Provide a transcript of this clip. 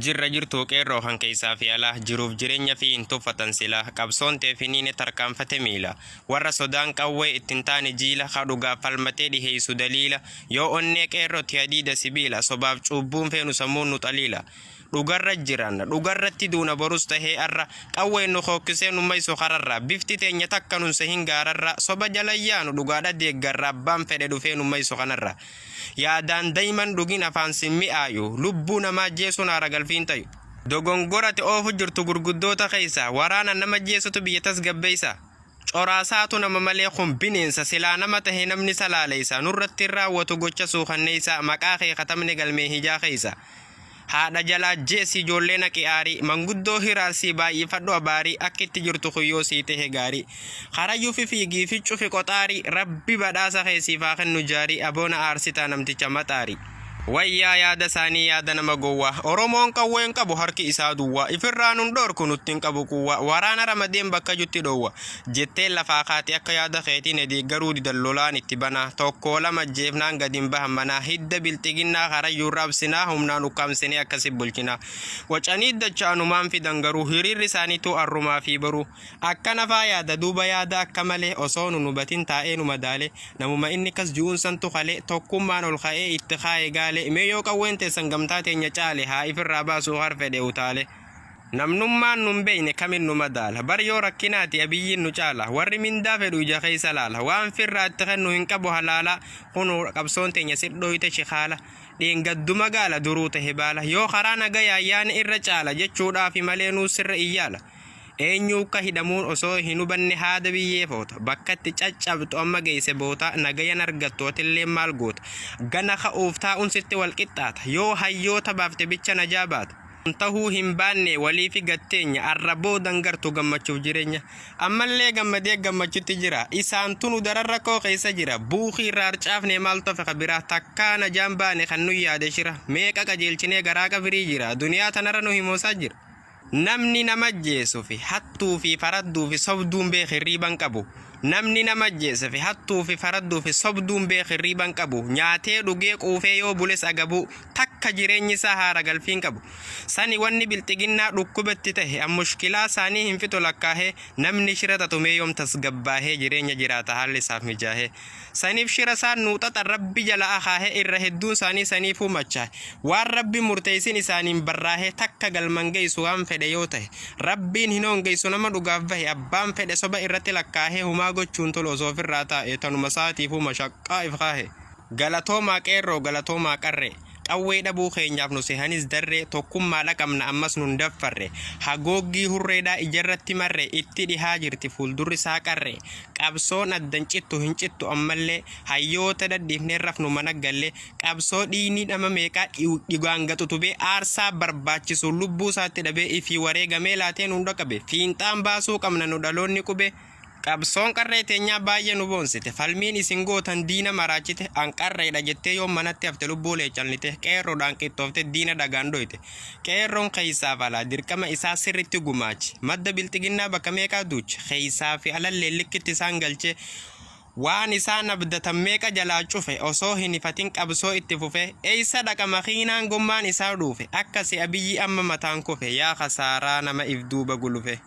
jirra jirtu qeerroo kan keessaa fi alaa jiruuf jireenya fi hin tuffatan sila qabsoon teefiniin tarkaanfate miila warra sodaan qawwee ittiin taane jiila kadhugaa falmatee dhiheessu daliila yoo onnee qeerrootti hadiida sibiila sobaaf cuubbuun feenu sammuun nu xaliila dhugarra jiran dhugarratti duuna borus tahee arra qawween nu hokkisee nu maysu kararra bifti teenya takka nun sehin gaararra soba jalayyaanu dhugaadha deeggarra abbaan fedhe dhufee nu maysu kanarra yaadaan dayman dhugin afaan simmi'aayu lubbuu namaa jeesuun haara galfiin tayu dogongorate oofu jirtu gurguddoota keessa waraana nama jeesutu biyya tasgabbeessa coraasaatu nama malee kun bineensa silaa nama tahee namni salaaleysa nurratti raawwatu gocha suukanneeysa maqaa kee katamne galmee hijaa keessa haadha jalaa jeesi ijoollee naqi aarii manguddoo hiraasii baay'ifadhu abaarii akkitti jirtu kuyyoo sii tahe gaarii karayyuu fi fiigii fi cufi qoxaarii rabbi badhaasa keessiif haa kennu jaarii aboona aarsitaa namticha maxaarii wayyaa yaada isaanii yaada nama gowwaa oromoon qawween qabu harki isaa duwwaa ifirraa nun dhoorku nuttiin qabu kuwwaa waraana ramadeen bakka jutti dhoowwa jettee lafaa kaati akka yaada keetiin deeggaruu didan lolaan itti banaa tokkoo lama jeefnaan gadin bahan manaa hidda bilxiginnaa karayyuu raabsinaa humnaan ukkaamsinee akkasi bulchinaa wacanii dachaanumaan fidan garuu hiriirri isaaniitu arrumaa fi baruu akka nafaa yaada duuba yaada akka malee osoo nu hubatin taa'ee nu madaale namuma inni kas ju'uunsantu kalee tokkummaan ol ka'ee itti kaa'ee gaale meeyoo qawween teessan gamtaa teenya caale haa ifirraa baasuu harfedhe utaale namnummaan nun beeyne kamin nu madaala bar yoo rakkinaati abiyyiin nu caala warri mindaa fedhu ija keessa laala waan firraatti kennu hin qabu halaala kunu qabsoon teenya sirdhooyte shikaala dhiingaddu magaala duruu tahe baala yoo karaa nagayaa ayyaana irra caala jechuudhaafi malee nuu sirra iyyaala eenyuu ka hidhamuun osoo hin hubanne haada biyyee foota bakkatti caccabxu amma geesse boota nagayan argattootillee maal goota gana ka'uuf taa'uun sitti walqixxaata yoo hayyoota baafte bicha najaabaata tahuu hin baanne waliifi gatteenya arraboo dangartu gammachuuf jireenya ammallee gammadee gammachutti jira isaan tunu dararra koo keessa jira buukii irraa harcaafne maal tofe kabiraa takkaa najaan baane kan nu yaade shira meeqa qajeelchinee garaa qabirii jira duniyaa tanarra nu himoosaa jira namni nama jeesuu fi hattuu fi faradduu fi sobduun beekee riiban qabu namni nama jeesuu fi hattuu fi faradduu fi sobduun beekee riiban qabu nyaatee dhugee quufee yoo bules agabu takka jireenyi isaa haara galfiin qabu sani wanni bilxiginnaa dhukkubatti tahe ammushkilaa isaanii hin fixu lakkaahee namni shira tatumee yoom tasgabbaahee jireenya jiraata haalli isaaf mijaahee saniif shira isaan nuuxaxa rabbi jala akaahee irra hedduun isaanii saniifuu machaa waan rabbi murteessin isaaniin barraahee takka galman geessu waan fedhe yoo tahe rabbiin hin hongeessu nama dhugaaf bahe abbaan fedhe soba irratti lakkaahee humaa gochuun tolu osoo ofirraa taa'e tanuma saatiifuu mashaqqaa if kaahee galatoomaa qeerroo galatoomaa qarree qawwee dhabuu keenyaaf nu sehanis darree tokkummaa dhaqabna ammas nun daffarre hagooggii hurreedhaa ijarratti marre itti dhihaa jirti fuuldurri isaa qarre qabsoon addan cittu hin cittu ammallee hayyoota dadhiifnee rafnu mana galle qabsoo dhiinii dhama meeqaa dhigaan gaxutubee aarsaa barbaachisu lubbuu isaatti dhabee ifii wareegamee laateen hunda qabe fiinxaan baasuu qabna nu dhaloonni qube qabsoon qarree teenyaa baay'ee nu boonsite falmiin isin gootan diina maraachite an qarreedha jettee yoo manatti hafte lubbuu leechalnite qeerroodhaan qixxoofte diina dhagaan dhoyte qeerroon keeysaaf alaa dirqama isaa sirritti gumaachi madda bilxiginnaa bakka meeqaa duuche keeysaa fi alallee likkitti isaan galche waan isaan abdatan meeqa jalaa cufe osoo hin ifatin qabsoo itti fufe eeysa dhaqa makiinaan gommaan isaa dhuufe akkasi abiyyi amma mataan kufe yaa kasaaraa nama if duuba gulufe